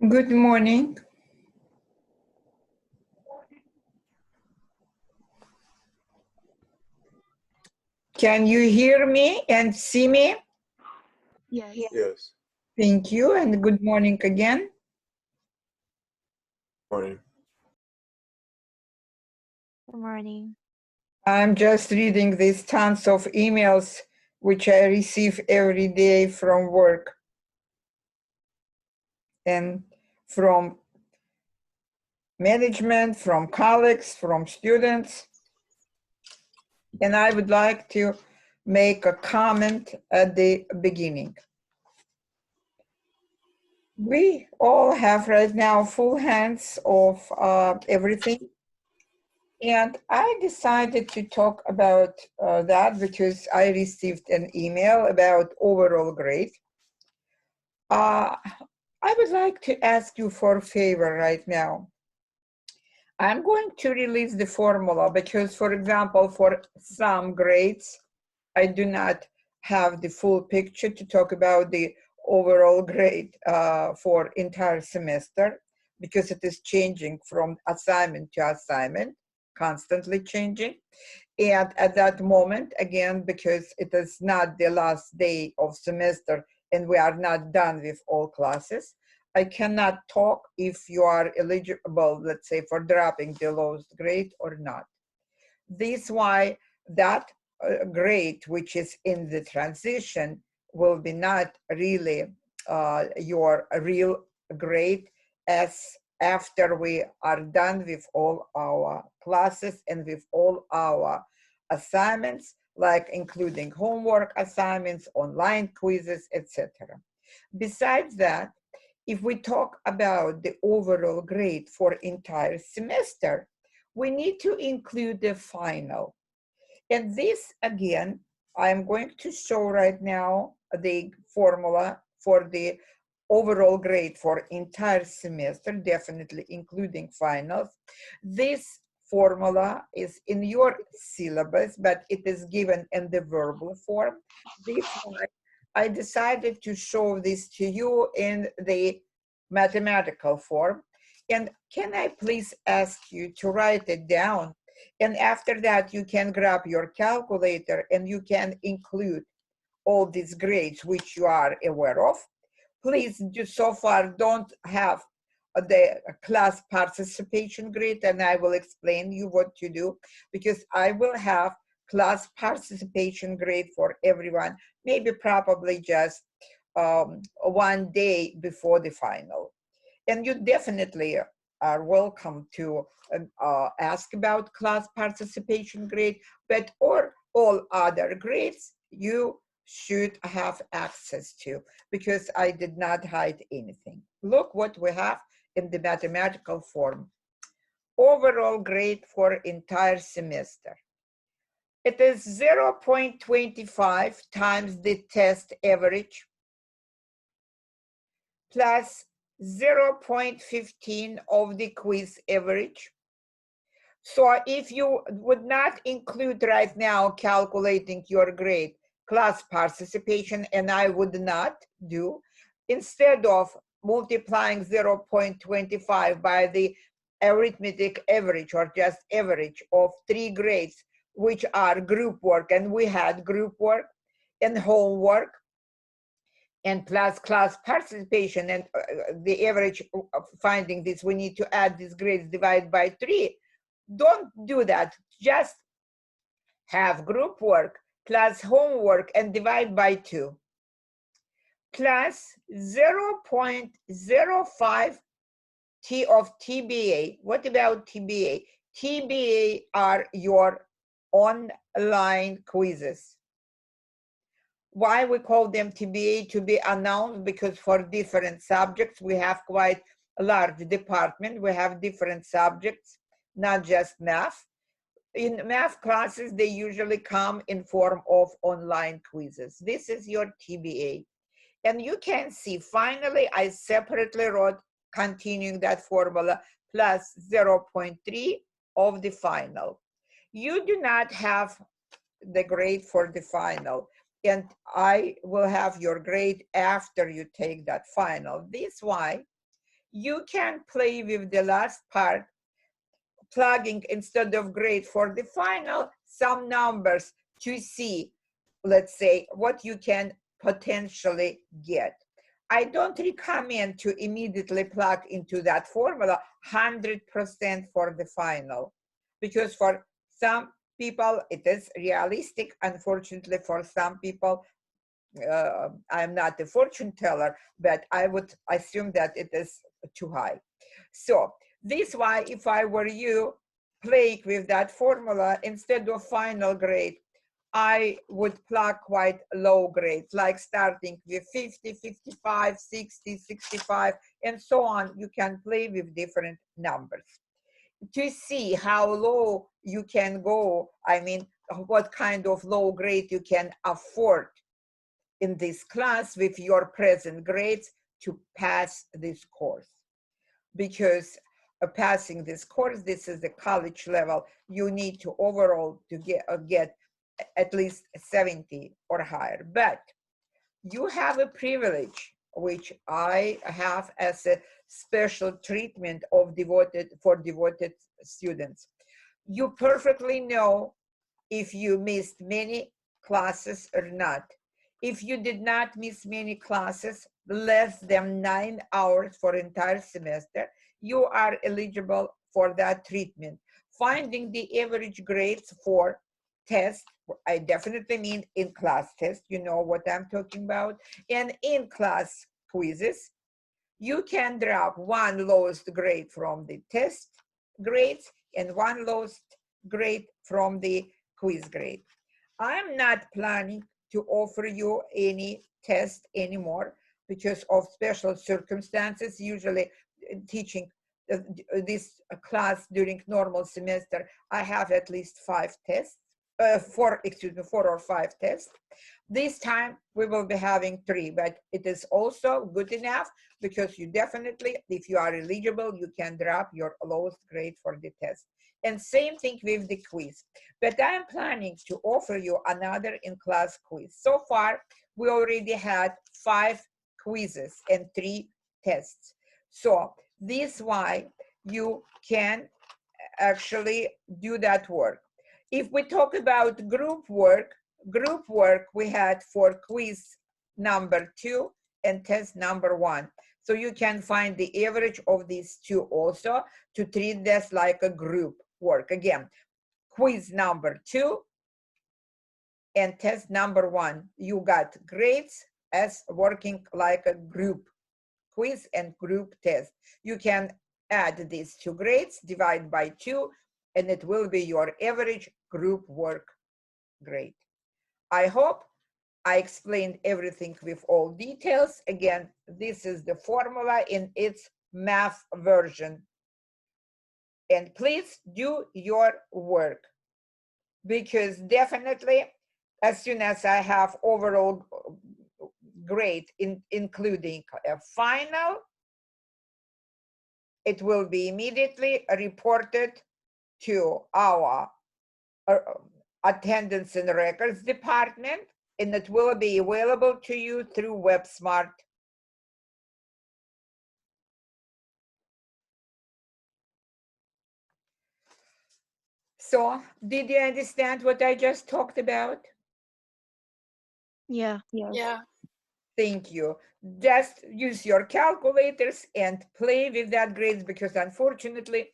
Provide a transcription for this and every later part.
Good morning. Can you hear me and see me? Yes. Yes. Thank you, and good morning again. Morning. Good morning. I'm just reading these tons of emails which I receive every day from work and from management, from colleagues, from students. And I would like to make a comment at the beginning. We all have right now full hands of everything. And I decided to talk about that because I received an email about overall grade. I would like to ask you for a favor right now. I'm going to release the formula because, for example, for some grades, I do not have the full picture to talk about the overall grade for entire semester because it is changing from assignment to assignment, constantly changing. And at that moment, again, because it is not the last day of semester and we are not done with all classes, I cannot talk if you are eligible, let's say, for dropping the lowest grade or not. This why that grade, which is in the transition, will be not really your real grade as after we are done with all our classes and with all our assignments, like including homework assignments, online quizzes, etc. Besides that, if we talk about the overall grade for entire semester, we need to include the final. And this, again, I'm going to show right now the formula for the overall grade for entire semester, definitely including finals. This formula is in your syllabus, but it is given in the verbal form. This one, I decided to show this to you in the mathematical form. And can I please ask you to write it down? And after that, you can grab your calculator and you can include all these grades which you are aware of. Please, so far, don't have the class participation grade, and I will explain you what to do, because I will have class participation grade for everyone, maybe probably just one day before the final. And you definitely are welcome to ask about class participation grade, but or all other grades you should have access to, because I did not hide anything. Look what we have in the mathematical form. Overall grade for entire semester. It is 0.25 times the test average plus 0.15 of the quiz average. So if you would not include right now calculating your grade, class participation, and I would not do, instead of multiplying 0.25 by the arithmetic average or just average of 3 grades, which are group work, and we had group work and homework, and plus class participation, and the average of finding this, we need to add these grades, divide by 3. Don't do that. Just have group work plus homework and divide by 2. Plus 0.05 T of TBA. What about TBA? TBA are your online quizzes. Why we call them TBA, to be announced? Because for different subjects, we have quite a large department. We have different subjects, not just math. In math classes, they usually come in form of online quizzes. This is your TBA. And you can see, finally, I separately wrote, continuing that formula, plus 0.3 of the final. You do not have the grade for the final, and I will have your grade after you take that final. This why You can play with the last part, plugging instead of grade for the final some numbers to see, let's say, what you can potentially get. I don't recommend to immediately plug into that formula 100% for the final, because for some people it is realistic. Unfortunately, for some people, I'm not a fortune teller, but I would assume that it is too high. So this why, if I were you, playing with that formula instead of final grade, I would plug quite low grades, like starting with 50, 55, 60, 65, and so on. You can play with different numbers to see how low you can go. I mean, what kind of low grade you can afford in this class with your present grades to pass this course. Because passing this course, this is the college level, you need to overall to get at least 70 or higher. But you have a privilege, which I have as a special treatment of devoted students. You perfectly know if you missed many classes or not. If you did not miss many classes, less than 9 hours for entire semester, you are eligible for that treatment. Finding the average grades for tests, I definitely mean in-class tests, you know what I'm talking about, and in-class quizzes, you can drop one lowest grade from the test grades and one lowest grade from the quiz grade. I'm not planning to offer you any test anymore because of special circumstances. Usually teaching this class during normal semester, I have at least 5 tests, 4 or 5 tests. This time we will be having 3, but it is also good enough because you definitely, if you are eligible, you can drop your lowest grade for the test. And same thing with the quiz. But I'm planning to offer you another in-class quiz. So far, we already had 5 quizzes and 3 tests. So this why you can actually do that work. If we talk about group work we had for quiz number 2 and test number 1. So you can find the average of these 2 also to treat this like a group work. Again, quiz number 2 and test number 1, you got grades as working like a group quiz and group test. You can add these 2 grades, divide by 2, and it will be your average group work grade. I hope I explained everything with all details. Again, this is the formula in its math version. And please do your work, because definitely as soon as I have overall grade including a final, it will be immediately reported to our attendance and records department, and it will be available to you through WebSmart. So, did you understand what I just talked about? Yeah. Yes. Yeah. Thank you. Just use your calculators and play with that grades, because unfortunately,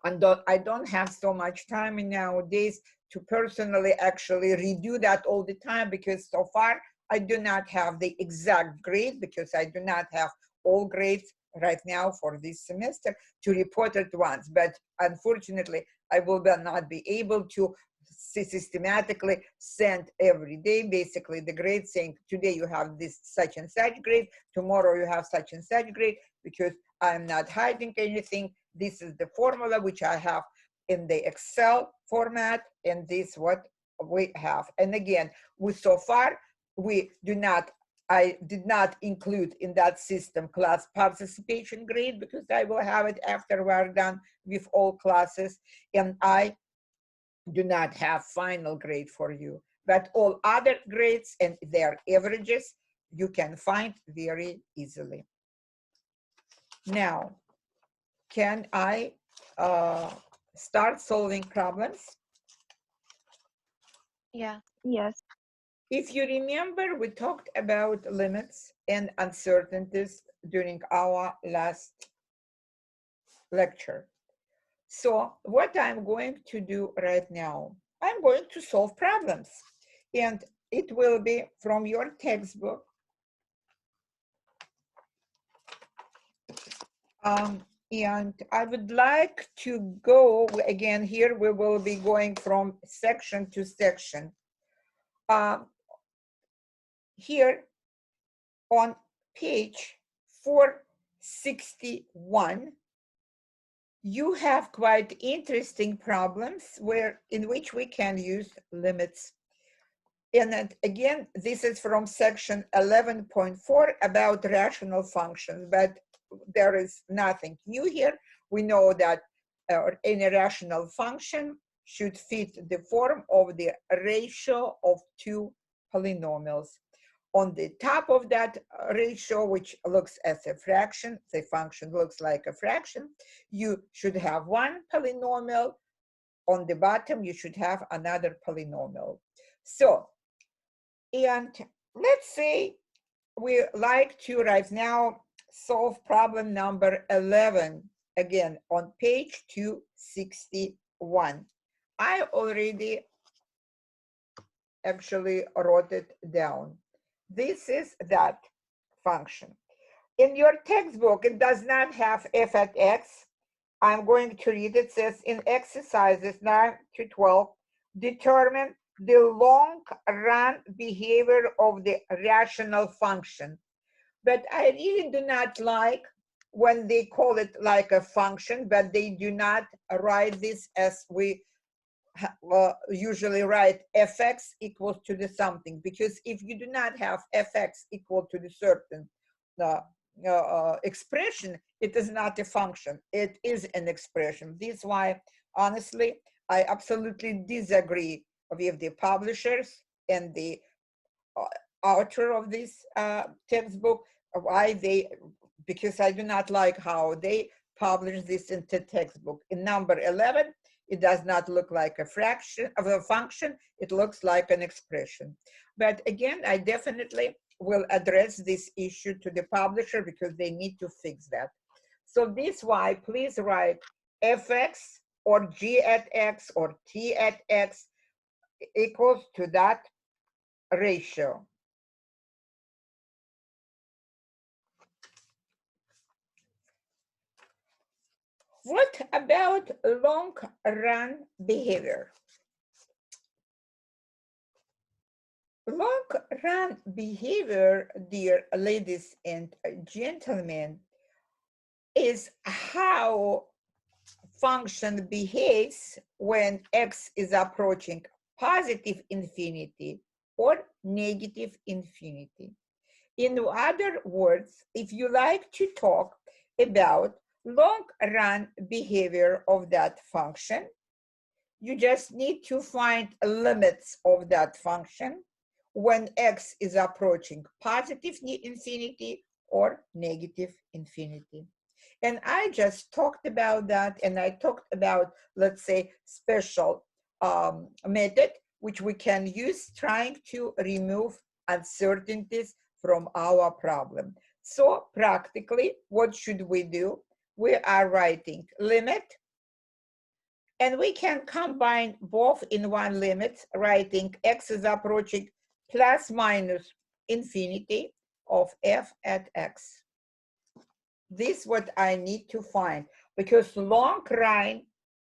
I don't have so much time nowadays to personally actually redo that all the time, because so far I do not have the exact grade, because I do not have all grades right now for this semester to report at once. But unfortunately, I will not be able to systematically send every day basically the grade, saying today you have this such and such grade, tomorrow you have such and such grade, because I'm not hiding anything. This is the formula which I have in the Excel format, and this what we have. And again, so far we do not, I did not include in that system class participation grade, because I will have it after we're done with all classes, and I do not have final grade for you. But all other grades and their averages you can find very easily. Now, can I start solving problems? Yeah. Yes. If you remember, we talked about limits and uncertainties during our last lecture. So what I'm going to do right now, I'm going to solve problems. And it will be from your textbook. And I would like to go, again, here we will be going from section to section. Here on page 461, you have quite interesting problems in which we can use limits. And again, this is from section 11.4 about rational functions, but there is nothing new here. We know that any rational function should fit the form of the ratio of two polynomials. On the top of that ratio, which looks as a fraction, the function looks like a fraction, you should have one polynomial. On the bottom, you should have another polynomial. So, and let's say we like to right now solve problem number 11, again on page 261. I already actually wrote it down. This is that function. In your textbook, it does not have f at x. I'm going to read it. It says in exercises 9 to 12, determine the long run behavior of the rational function. But I really do not like when they call it like a function, but they do not write this as we usually write fx equals to the something, because if you do not have fx equal to the certain expression, it is not a function, it is an expression. This is why, honestly, I absolutely disagree with the publishers and the author of this textbook, why they, because I do not like how they publish this into textbook. In number 11, it does not look like a fraction of a function, it looks like an expression. But again, I definitely will address this issue to the publisher because they need to fix that. So this why, please write fx or g at x or t at x equals to that ratio. What about long run behavior? Long run behavior, dear ladies and gentlemen, is how function behaves when x is approaching positive infinity or negative infinity. In other words, if you like to talk about long run behavior of that function, you just need to find limits of that function when x is approaching positive infinity or negative infinity. And I just talked about that, and I talked about, let's say, special method which we can use trying to remove uncertainties from our problem. So practically, what should we do? We are writing limit, and we can combine both in one limit, writing x is approaching plus minus infinity of f at x. This is what I need to find, because long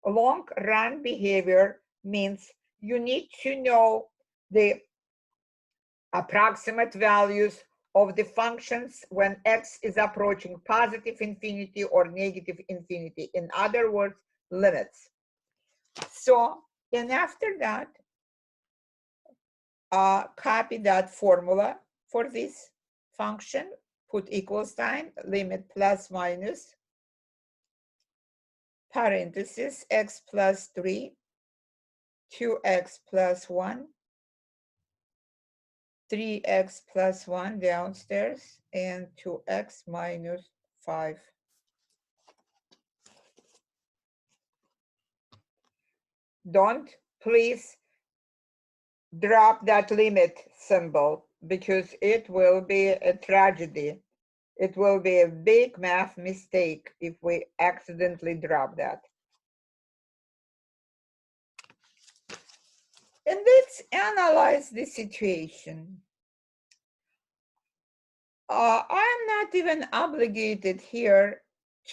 run behavior means you need to know the approximate values of the functions when x is approaching positive infinity or negative infinity. In other words, limits. So, and after that, copy that formula for this function, put equal sign, limit plus minus, parenthesis, x plus 3, 2x plus 1, 3x plus 1 downstairs, and 2x minus 5. Don't please drop that limit symbol because it will be a tragedy. It will be a big math mistake if we accidentally drop that. And let's analyze the situation. I'm not even obligated here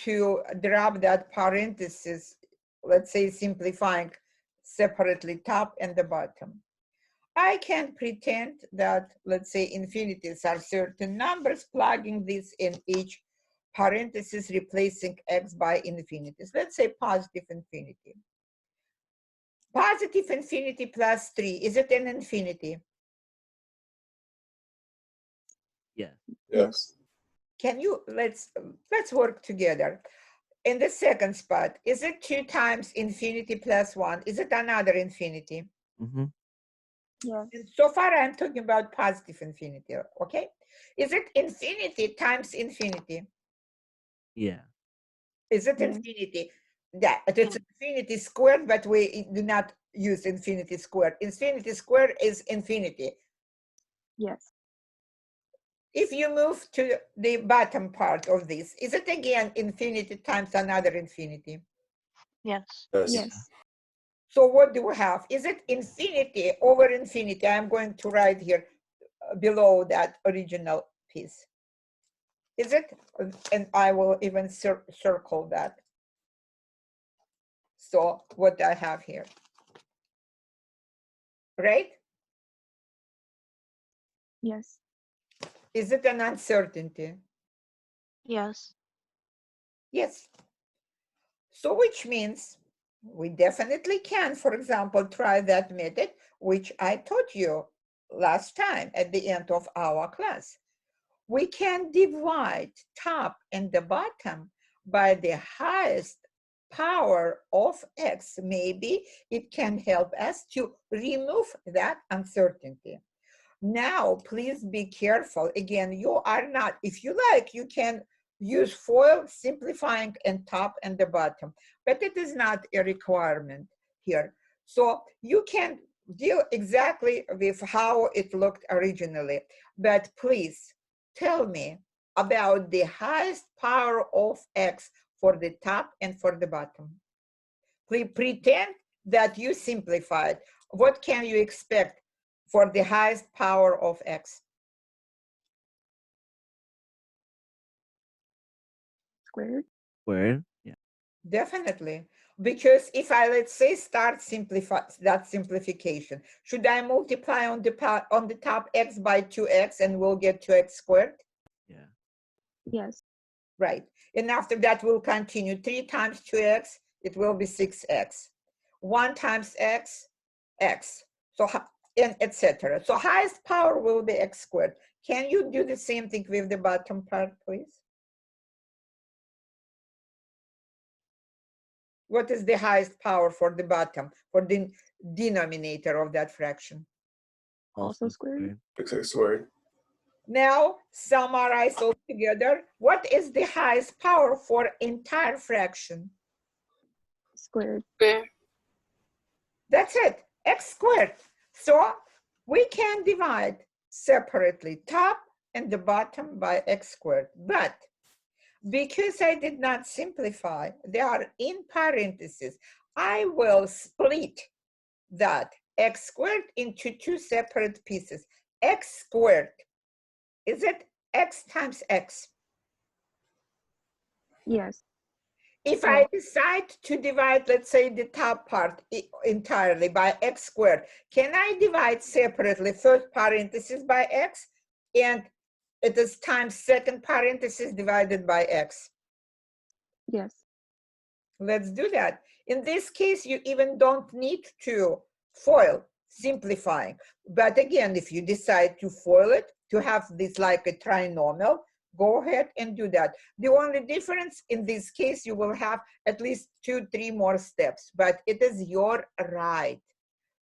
to drop that parenthesis, let's say simplifying separately top and the bottom. I can pretend that, let's say, infinities are certain numbers, plugging this in each parenthesis, replacing x by infinities. Let's say positive infinity. Positive infinity plus 3, is it an infinity? Yes. Yes. Can you, let's work together. In the second spot, is it 2 times infinity plus 1? Is it another infinity? Mm-hmm. Yes. And so far, I'm talking about positive infinity, okay? Is it infinity times infinity? Yeah. Is it Yes. infinity? Yeah, it's infinity squared, but we do not use infinity squared. Infinity squared is infinity. Yes. If you move to the bottom part of this, is it again infinity times another infinity? Yes. Yes. Yes. So what do we have? Is it infinity over infinity? I'm going to write here below that original piece. Is it? And I will even circle that. So what I have here, right? Yes. Is it an uncertainty? Yes. Yes. So which means we definitely can, for example, try that method, which I taught you last time at the end of our class. We can divide top and the bottom by the highest power of x. Maybe it can help us to remove that uncertainty. Now, please be careful. Again, you are not, if you like, you can use FOIL, simplifying and top and the bottom, but it is not a requirement here. So you can deal exactly with how it looked originally, but please tell me about the highest power of x for the top and for the bottom. Please pretend that you simplified. What can you expect for the highest power of x? Squared. Squared. Yeah. Definitely. Because if I, let's say, start simplify that simplification, should I multiply on the top x by 2x and we'll get 2x squared? Yeah. Yes. Right. And after that, we'll continue. 3 times 2x, it will be 6x. 1 times x, x. So, and etc. So highest power will be x squared. Can you do the same thing with the bottom part, please? What is the highest power for the bottom, for the denominator of that fraction? Also squared. X squared. Now, summarize all together. What is the highest power for entire fraction? Squared. That's it, x squared. So we can divide separately top and the bottom by x squared. But because I did not simplify, they are in parentheses. I will split that x squared into 2 separate pieces. X squared, is it x times x? Yes. If I decide to divide, let's say, the top part entirely by x squared, can I divide separately first parenthesis by x, and it is times second parenthesis divided by x? Yes. Let's do that. In this case, you even don't need to FOIL, simplifying. But again, if you decide to FOIL it, to have this like a trinomial, go ahead and do that. The only difference in this case, you will have at least 2-3 more steps, but it is your right.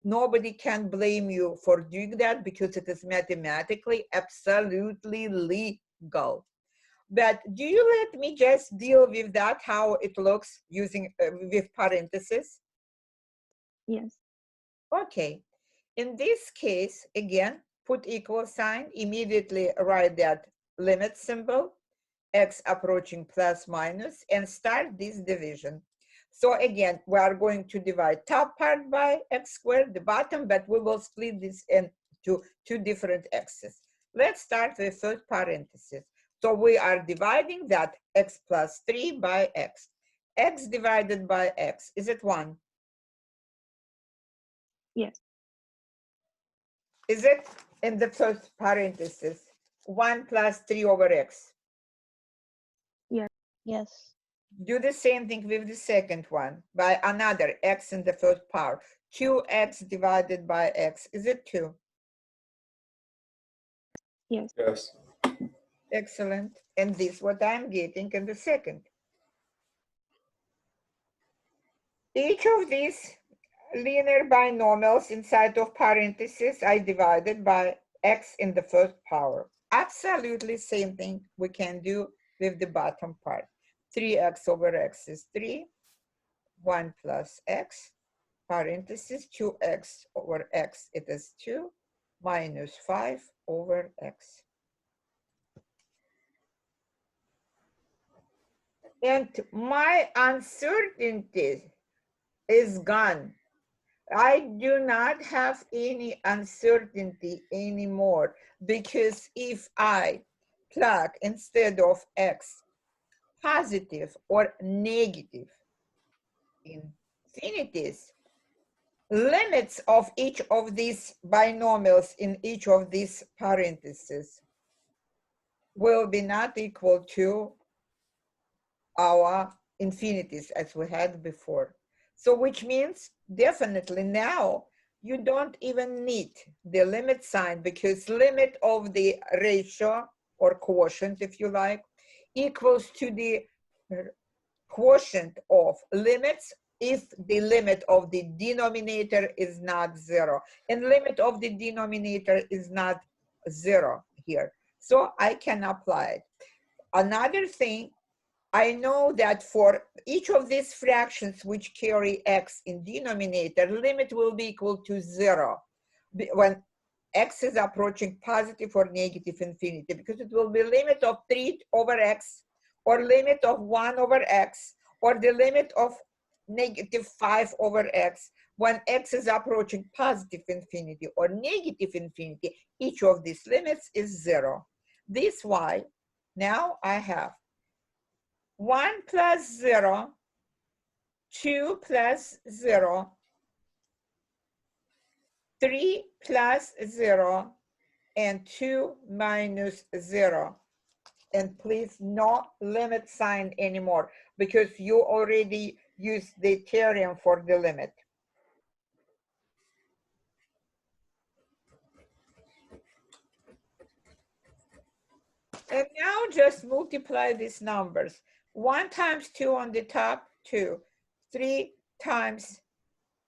Nobody can blame you for doing that because it is mathematically absolutely legal. But do you let me just deal with that, how it looks using with parentheses? Yes. Okay. In this case, again, put equal sign, immediately write that limit symbol, x approaching plus minus, and start this division. So again, we are going to divide top part by x squared, the bottom, but we will split this into two different x's. Let's start with first parenthesis. So we are dividing that x plus 3 by x. X divided by x, is it 1? Yes. Is it in the first parenthesis? 1 plus 3 over x. Yes. Yes. Do the same thing with the second one by another x in the first part. 2x divided by x. Is it 2? Yes. Yes. Excellent. And this is what I'm getting in the second. Each of these linear binomials inside of parentheses I divided by x in the first power. Absolutely same thing we can do with the bottom part. 3x over x is 3. 1 plus x, parenthesis, 2x over x, it is 2, minus 5 over x. And my uncertainty is gone. I do not have any uncertainty anymore, because if I plug instead of x positive or negative infinities, limits of each of these binomials in each of these parentheses will be not equal to our infinities as we had before. So which means definitely now you don't even need the limit sign, because limit of the ratio or quotient, if you like, equals to the quotient of limits if the limit of the denominator is not 0, and limit of the denominator is not 0 here. So I can apply it. Another thing, I know that for each of these fractions which carry x in denominator, limit will be equal to 0 when x is approaching positive or negative infinity, because it will be limit of 3 over x, or limit of 1 over x, or the limit of negative 5 over x when x is approaching positive infinity or negative infinity. Each of these limits is 0. This why now I have 1 plus 0, 2 plus 0, 3 plus 0, and 2 minus 0. And please, no limit sign anymore, because you already used the theorem for the limit. And now just multiply these numbers. 1 times 2 on the top, 2. 3 times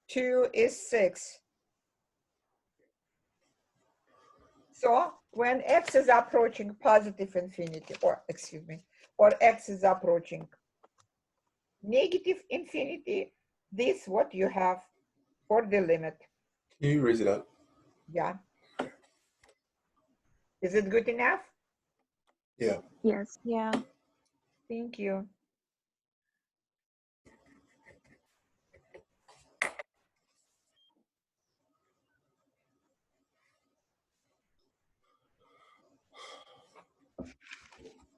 2 is 6. So when x is approaching positive infinity, or excuse me, or x is approaching negative infinity, this is what you have for the limit. Can you raise it up? Yeah. Is it good enough? Yeah. Yes. Yeah. Thank you.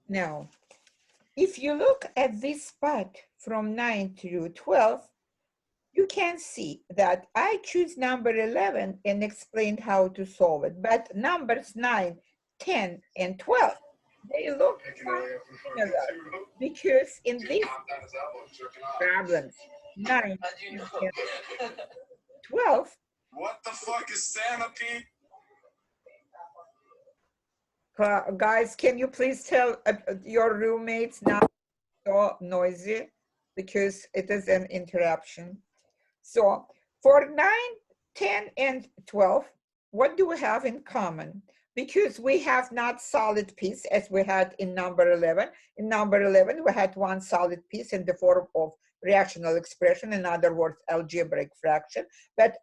Now, if you look at this spot from 9 to 12, you can see that I choose number 11 and explained how to solve it. But numbers 9, 10, and 12, they look similar, because in these problems, 9, 10, and 12, What the fuck is centipede? guys, can you please tell your roommates not so noisy, because it is an interruption. So for 9, 10, and 12, what do we have in common? Because we have not solid piece as we had in number 11. In number 11, we had one solid piece in the form of rational expression, in other words, algebraic fraction, but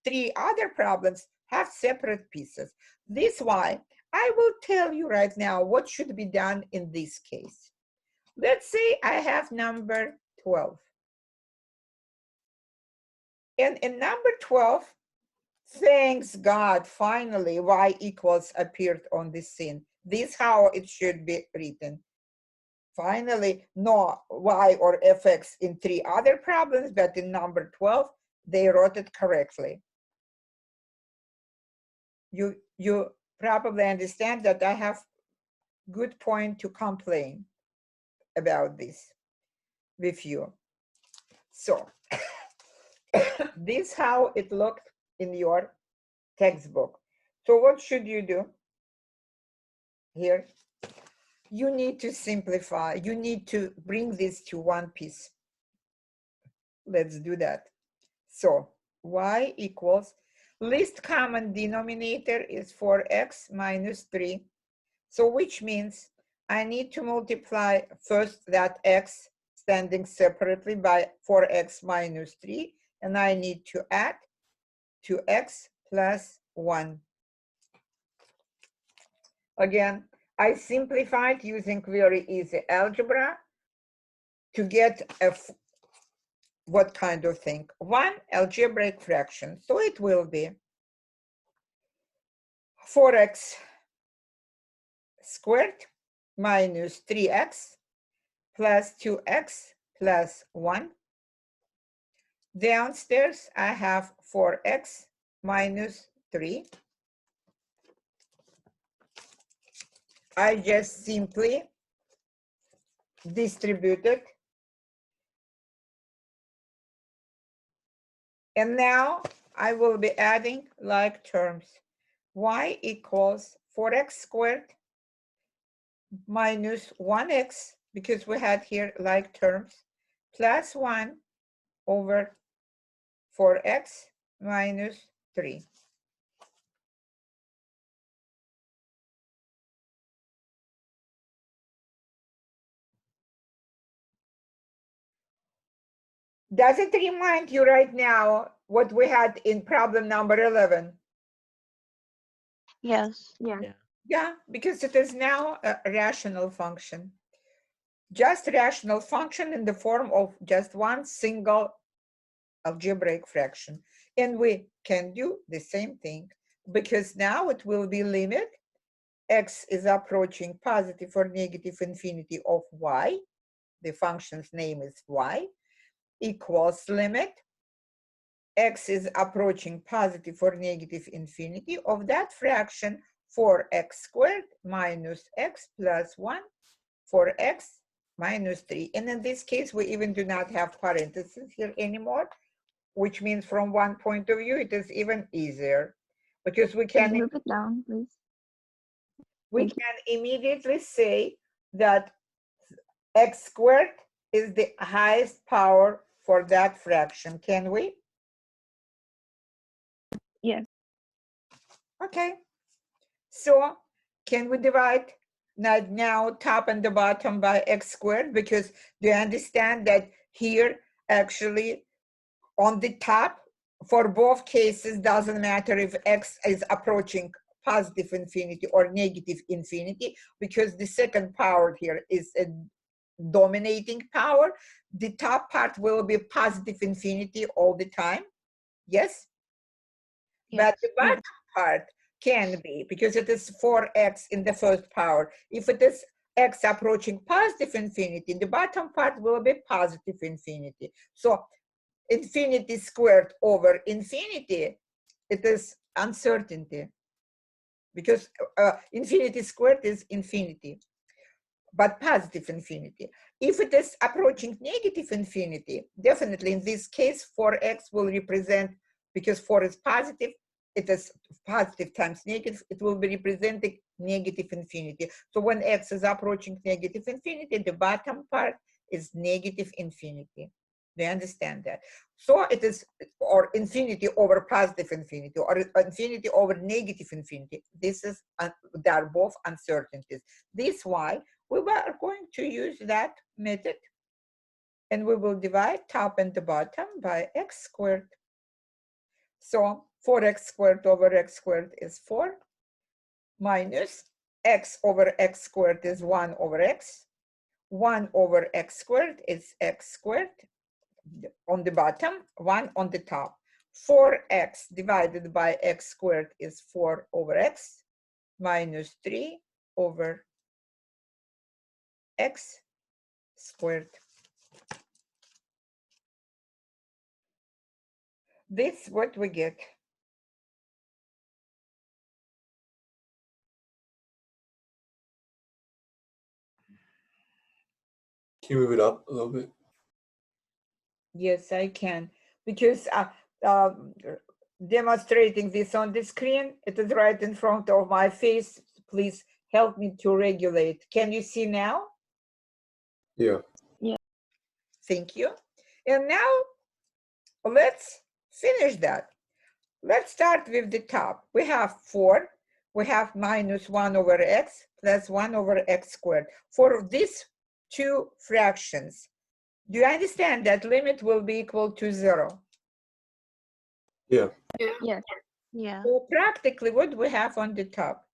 3 other problems have separate pieces. This why I will tell you right now what should be done in this case. Let's say I have number 12. And in number 12, thanks God, finally, y equals appeared on the scene. This is how it should be written. Finally, no y or fx in 3 other problems, but in number 12, they wrote it correctly. You probably understand that I have good point to complain about this with you. So this is how it looked in your textbook. So what should you do here? You need to simplify. You need to bring this to one piece. Let's do that. So y equals, least common denominator is 4x minus 3. So which means I need to multiply first that x standing separately by 4x minus 3, and I need to add 2x plus 1. Again, I simplified using very easy algebra to get a what kind of thing? 1 algebraic fraction. So it will be 4x squared minus 3x plus 2x plus 1. Downstairs, I have 4x minus 3. I just simply distributed. And now I will be adding like terms. Y equals 4x squared minus 1x, because we had here like terms, plus 1 over 4x minus 3. Does it remind you right now what we had in problem number 11? Yes. Yeah. Yeah, because it is now a rational function. Just rational function in the form of just one single algebraic fraction. And we can do the same thing, because now it will be limit x is approaching positive or negative infinity of y, the function's name is y, equals limit x is approaching positive or negative infinity of that fraction 4x squared minus x plus 1 for x minus 3. And in this case, we even do not have parentheses here anymore, which means from one point of view, it is even easier, because we Can can you move it down, please? we Thank you. can immediately say that x squared is the highest power for that fraction, can we? Yes. Okay. So can we divide now top and the bottom by x squared? Because do you understand that here actually on the top for both cases doesn't matter if x is approaching positive infinity or negative infinity, because the second power here is a dominating power. The top part will be positive infinity all the time. Yes? Yes. But the bottom part can be, because it is 4x in the first power. If it is x approaching positive infinity, the bottom part will be positive infinity. So infinity squared over infinity, it is uncertainty, because infinity squared is infinity, but positive infinity. If it is approaching negative infinity, definitely in this case, 4x will represent, because 4 is positive, it is positive times negative, it will be representing negative infinity. So when x is approaching negative infinity, the bottom part is negative infinity. Do you understand that? So it is, or infinity over positive infinity, or infinity over negative infinity. This is, they are both uncertainties. This is why we were going to use that method And we will divide top and the bottom by x squared. So 4x squared over x squared is 4, minus x over x squared is 1 over x. 1 over x squared is x squared on the bottom, 1 on the top. 4x divided by x squared is 4 over x, minus 3 over x squared. This is what we get. Can you move it up a little bit? Yes, I can, because uh, demonstrating this on the screen, it is right in front of my face. Please help me to regulate. Can you see now? Yeah. Thank you. And now let's finish that. Let's start with the top. We have 4. We have minus 1 over x plus 1 over x squared. For these two fractions, do you understand that limit will be equal to 0? Yeah. Yes. Yeah. So practically, what do we have on the top?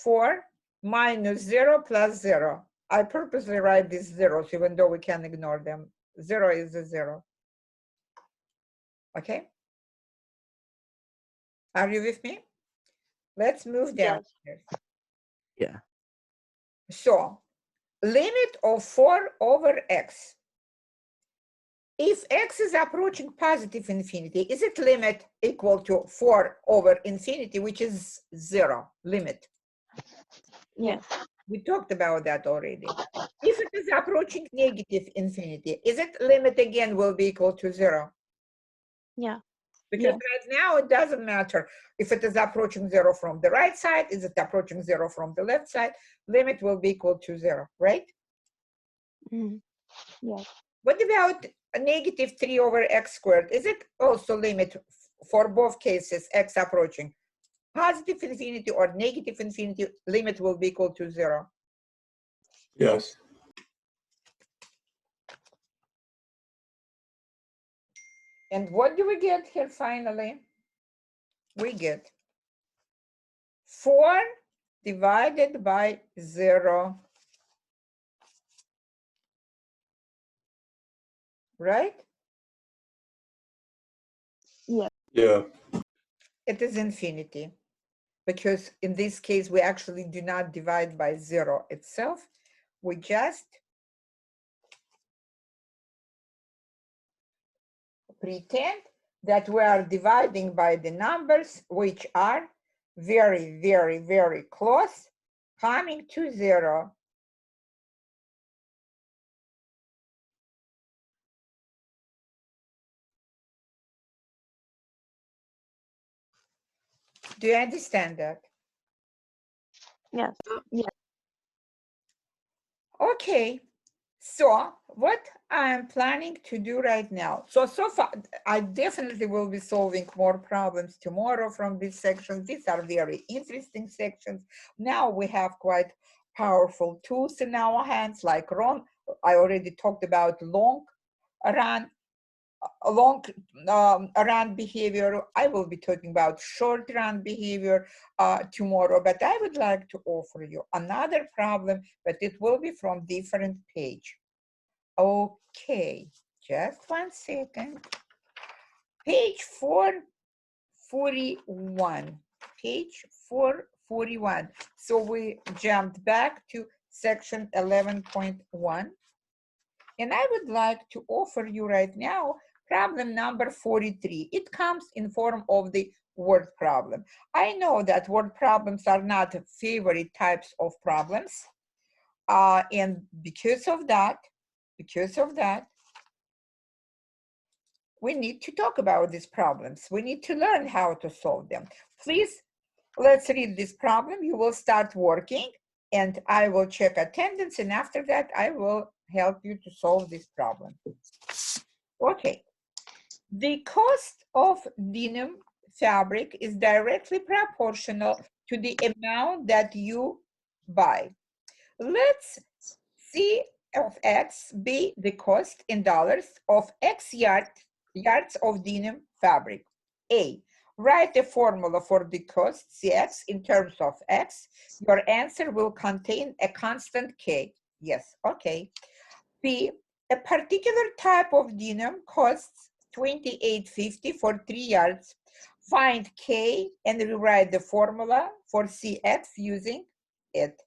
4 minus 0 plus 0. I purposely write these zeros, even though we can ignore them. 0 is a 0. Okay? Are you with me? Let's move down here. Yeah. So, limit of 4 over x. If x is approaching positive infinity, is it limit equal to 4 over infinity, which is 0 limit? Yes. We talked about that already. If it is approaching negative infinity, is it limit again will be equal to 0? Yeah. Because Yes. right now it doesn't matter if it is approaching 0 from the right side, is it approaching 0 from the left side, limit will be equal to 0, right? Mhm. Yes. What about a negative 3 over x squared? Is it also limit for both cases, x approaching positive infinity or negative infinity, limit will be equal to 0? Yes. And what do we get here finally? We get 4 divided by 0, right? Yeah. It is infinity, because in this case, we actually do not divide by 0 itself. We just pretend that we are dividing by the numbers which are very, very, very close, coming to 0. Do you understand that? Yes. Okay, so what I'm planning to do right now, so far, I definitely will be solving more problems tomorrow from this section. These are very interesting sections. Now we have quite powerful tools in our hands, like Ron, I already talked about long run run behavior. I will be talking about short run behavior tomorrow, but I would like to offer you another problem, but it will be from different page. Okay, just 1 second. Page 441. Page 441. So we jumped back to section 11.1. And I would like to offer you right now problem number 43. It comes in form of the word problem. I know that word problems are not favorite types of problems. And because of that, we need to talk about these problems. We need to learn how to solve them. Please, let's read this problem. You will start working and I will check attendance, and after that, I will help you to solve this problem. Okay. The cost of denim fabric is directly proportional to the amount that you buy. Let's see of X, B, the cost in dollars of X yards of denim fabric. A, write the formula for the cost, CX, in terms of X. Your answer will contain a constant K. Yes, okay. B, a particular type of denim costs $28.50 for 3 yards. Find K and rewrite the formula for CX using it.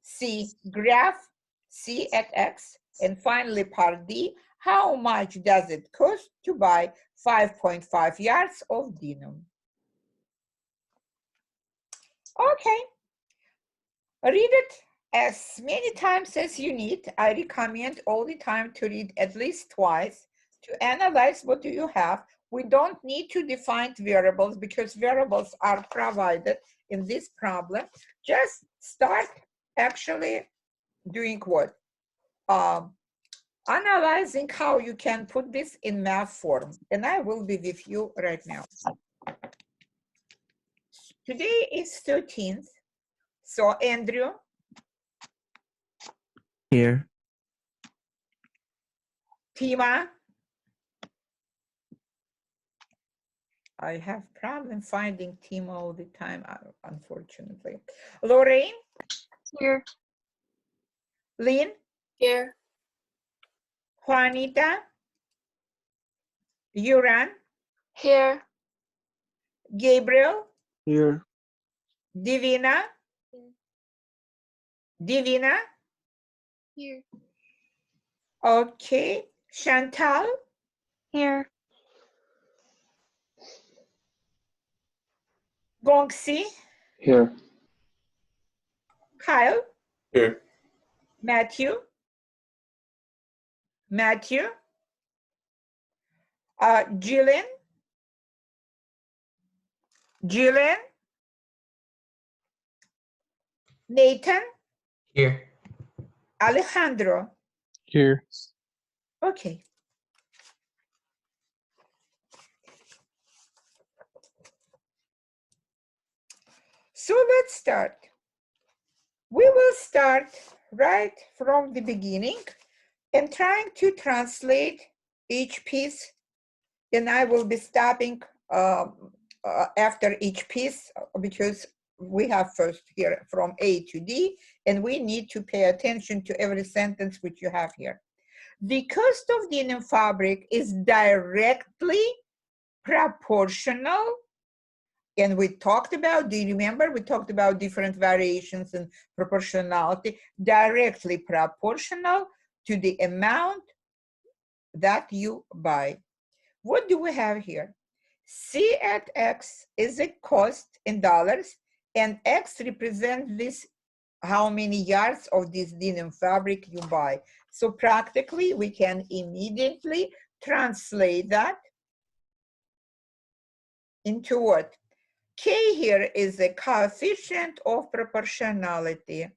C, graph C at X. And finally, part D, how much does it cost to buy 5.5 yards of denim? Okay, read it as many times as you need. I recommend all the time to read at least twice to analyze what do you have. We don't need to define variables because variables are provided in this problem. Just start actually doing what? Analyzing how you can put this in math form. And I will be with you right now. Today is 13th. So Andrew, Here. Tima, I have problem finding Tima all the time, unfortunately. Lorraine, Here. Lynn, Here. Juanita, Yuran, Here. Gabriel, Here. Divina, Divina, Here. okay, Chantal, Here. Gongsi, Here. Kyle, Here. Matthew, Jillian, Nathan, Here. Alejandro. Here. Okay. So let's start. We will start right from the beginning and trying to translate each piece, and I will be stopping after each piece because we have first here from A to D, and we need to pay attention to every sentence which you have here. The cost of denim fabric is directly proportional. And we talked about, do you remember? We talked about different variations in proportionality, directly proportional to the amount that you buy. What do we have here? C at X is a cost in dollars, and X represents this, how many yards of this denim fabric you buy. So practically, we can immediately translate that into what? K here is a coefficient of proportionality.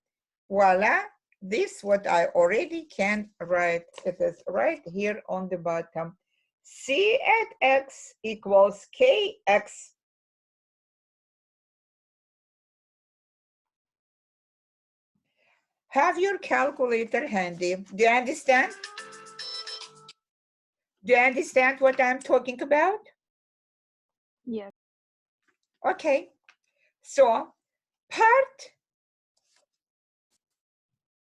Voila, this what I already can write. It is right here on the bottom. C at X equals KX. Have your calculator handy. Do you understand? Do you understand what I'm talking about? Yes. Okay, so part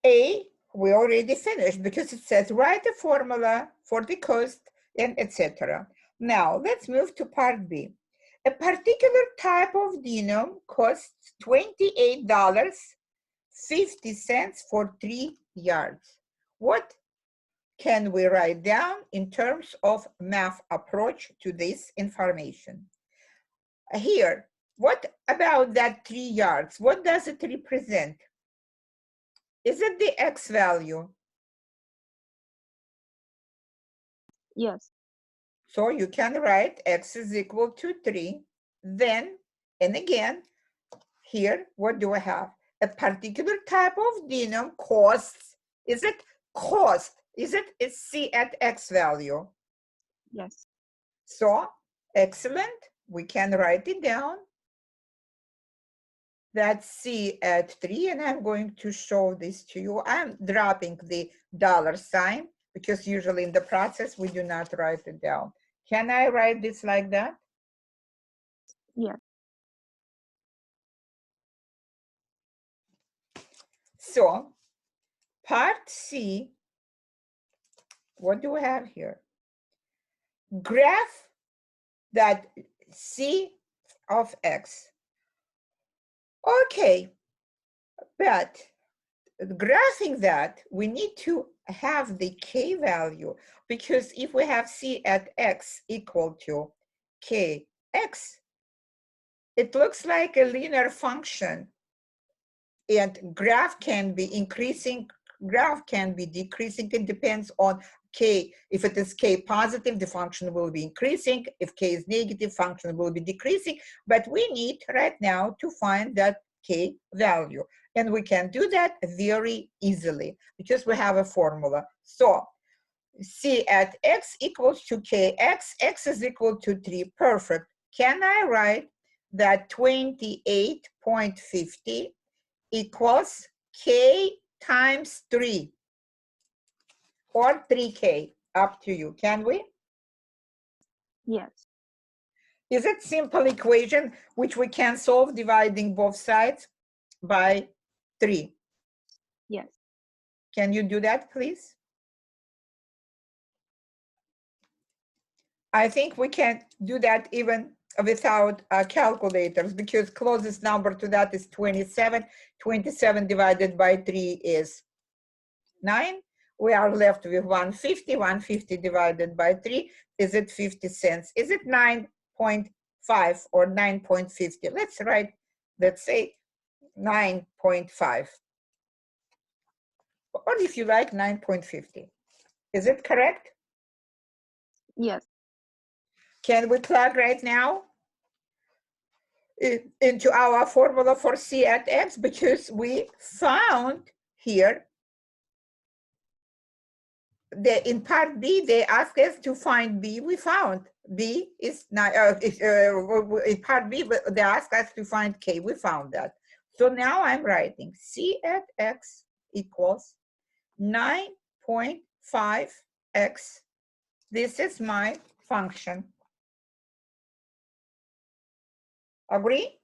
A, we already finished because it says write the formula for the cost and etc. Now let's move to part B. A particular type of denim costs $28.50 for 3 yards. What can we write down in terms of math approach to this information? Here, what about that 3 yards? What does it represent? Is it the X value? Yes. So you can write X is equal to 3. Then, and again, here, what do I have? A particular type of denim costs. Is it cost? Is it C at X value? Yes. So, excellent. We can write it down. that's C at 3, and I'm going to show this to you. I'm dropping the $sign because usually in the process we do not write it down. Can I write this like that? Yes. So part C, what do we have here? Graph that C of X. Okay, but graphing that, we need to have the K value, because if we have C at X equal to KX, it looks like a linear function, and graph can be increasing, graph can be decreasing. It depends on K. If it is K positive, the function will be increasing. If K is negative, function will be decreasing. But we need right now to find that K value. And we can do that very easily because we have a formula. So C at X equals to KX, X is equal to 3, perfect. Can I write that 28.50 equals K times 3 or 3K, up to you, can we? Yes. Is it simple equation which we can solve dividing both sides by 3? Yes. Can you do that, please? I think we can do that even without calculators, because closest number to that is 27. 27 divided by 3 is 9. We are left with 150. 150 divided by 3, is it 50 cents? Is it 9.5 or 9.50? Let's write, let's say 9.5. Or if you like, 9.50. Is it correct? Yes. Can we plug right now into our formula for C at X, because we found here in part B, they asked us to find B. We found B is not, in part B, they asked us to find K. We found that. So now I'm writing C at X equals 9.5X. This is my function. Agree?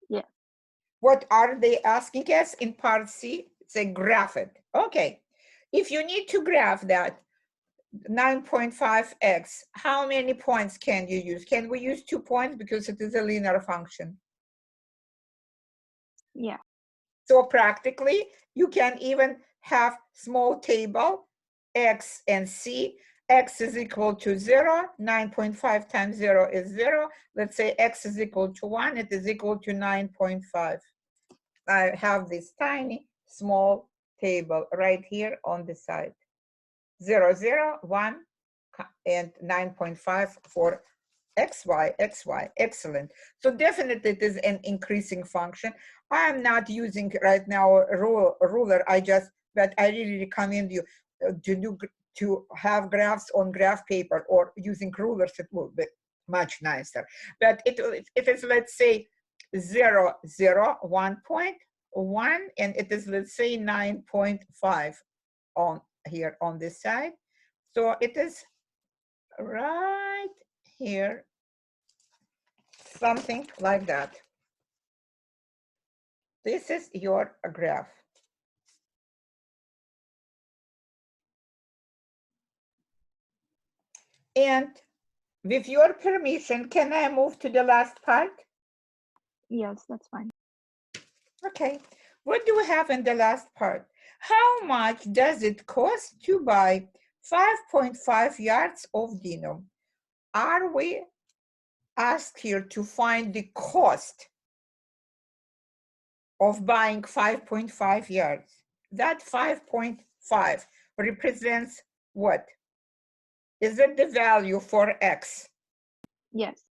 Yeah. What are they asking us in part C? Say graph it. Okay. If you need to graph that 9.5x, how many points can you use? Can we use 2 points because it is a linear function? Yeah. So practically, you can even have small table, x and c. X is equal to 0. 9.5 times 0 is 0. Let's say x is equal to 1. It is equal to 9.5. I have this tiny small table right here on the side. 0, 0, 1, and 9.5 for xy, xy. Excellent. So definitely it is an increasing function. I am not using right now a ruler. But I really recommend you to have graphs on graph paper, or using rulers. It will be much nicer. But it is, let's say, 0, 0, 1.1, and it is, let's say, 9.5 on here on this side. So it is right here, something like that. This is your graph. And with your permission, can I move to the last part? Yes, that's fine. Okay, what do we have in the last part? How much does it cost to buy 5.5 yards of denim? Are we asked here to find the cost of buying 5.5 yards? That 5.5 represents what? Is it the value for X? Yes.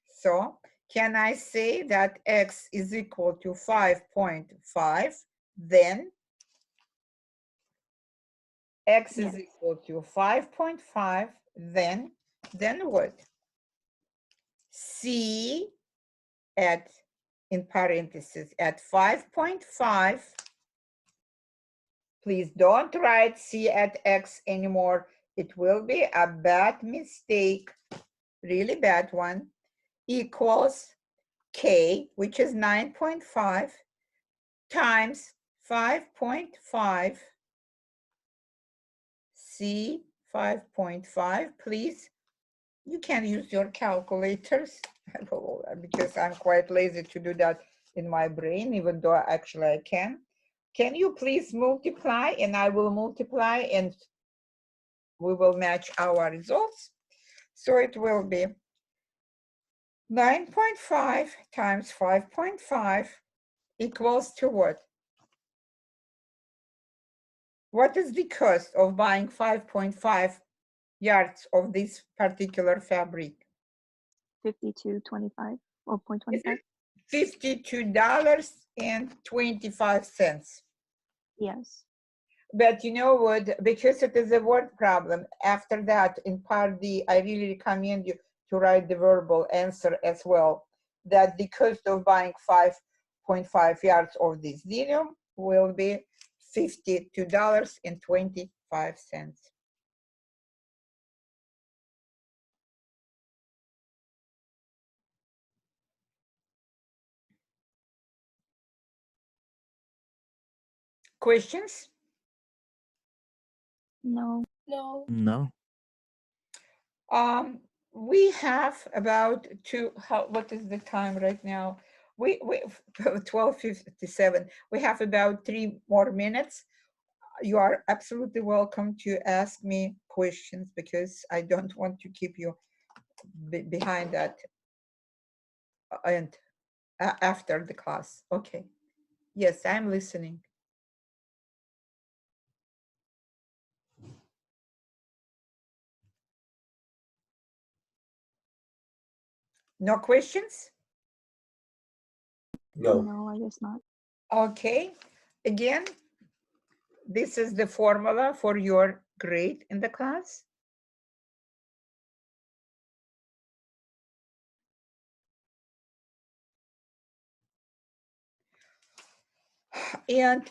So can I say that X is equal to 5.5, then X is Yes. equal to 5.5, then what? C at, in parentheses, at 5.5. Please don't write C at X anymore. It will be a bad mistake, really bad one, equals K, which is 9.5, times 5.5, C 5.5, please. You can use your calculators because I'm quite lazy to do that in my brain, even though actually I can. Can you please multiply, and I will multiply and we will match our results. So it will be 9.5 times 5.5 equals to what? What is the cost of buying 5.5 yards of this particular fabric? 52.25 or 0.25. $52.25. Yes. But you know what, because it is a word problem, after that, in part D, I really recommend you to write the verbal answer as well, that the cost of buying 5.5 yards of this denim will be $52.25. Questions? No. No. No. We have about what is the time right now? We 12:57. We have about 3 more minutes. You are absolutely welcome to ask me questions because I don't want to keep you behind that and after the class. Okay. Yes, I'm listening. No questions? No. No, I guess not. Okay. Again, this is the formula for your grade in the class. And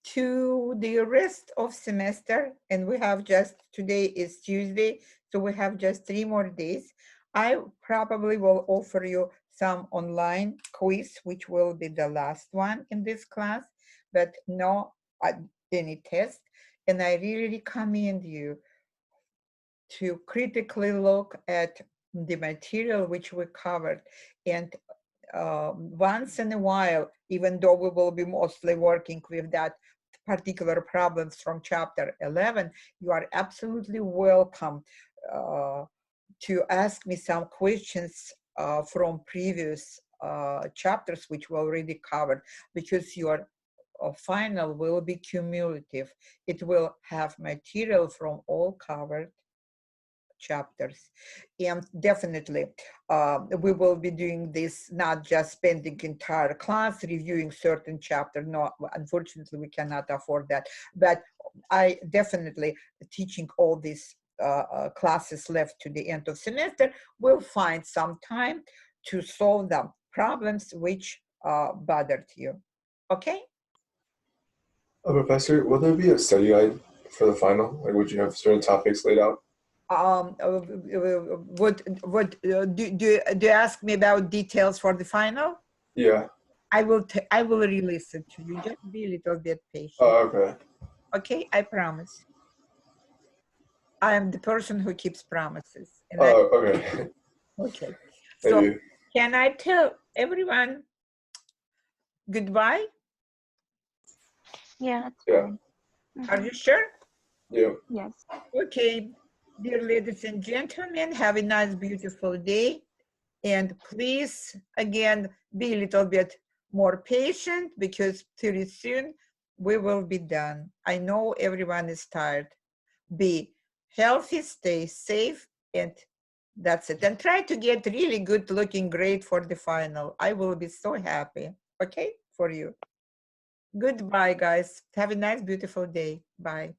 to the rest of semester, and we have just, today is Tuesday, so we have just 3 more days. I probably will offer you some online quiz, which will be the last one in this class, but no any test. And I really recommend you to critically look at the material which we covered, and once in a while, even though we will be mostly working with that particular problems from chapter 11, you are absolutely welcome to ask me some questions from previous chapters which we already covered, because your final will be cumulative. It will have material from all covered chapters. And definitely we will be doing this, not just spending entire class reviewing certain chapter. No, unfortunately we cannot afford that, but I definitely, teaching all these classes left to the end of semester, will find some time to solve the problems which bothered you. Okay. Professor, will there be a study guide for the final? Like, would you have certain topics laid out? Do you ask me about details for the final? Yeah. I will release it to you. Just be a little bit patient. Oh, okay. Okay, I promise. I am the person who keeps promises. And Oh, okay. okay. Thank So you. can I tell everyone goodbye? Yeah, that's Yeah. fine. Are you sure? Yeah. Yes. Okay, dear ladies and gentlemen, have a nice, beautiful day. And please, again, be a little bit more patient, because pretty soon we will be done. I know everyone is tired. Be healthy, stay safe, and that's it. And try to get really good looking grade for the final. I will be so happy, okay, for you. Goodbye, guys. Have a nice, beautiful day. Bye.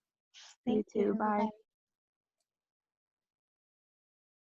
You Thank too. you. Bye. Bye.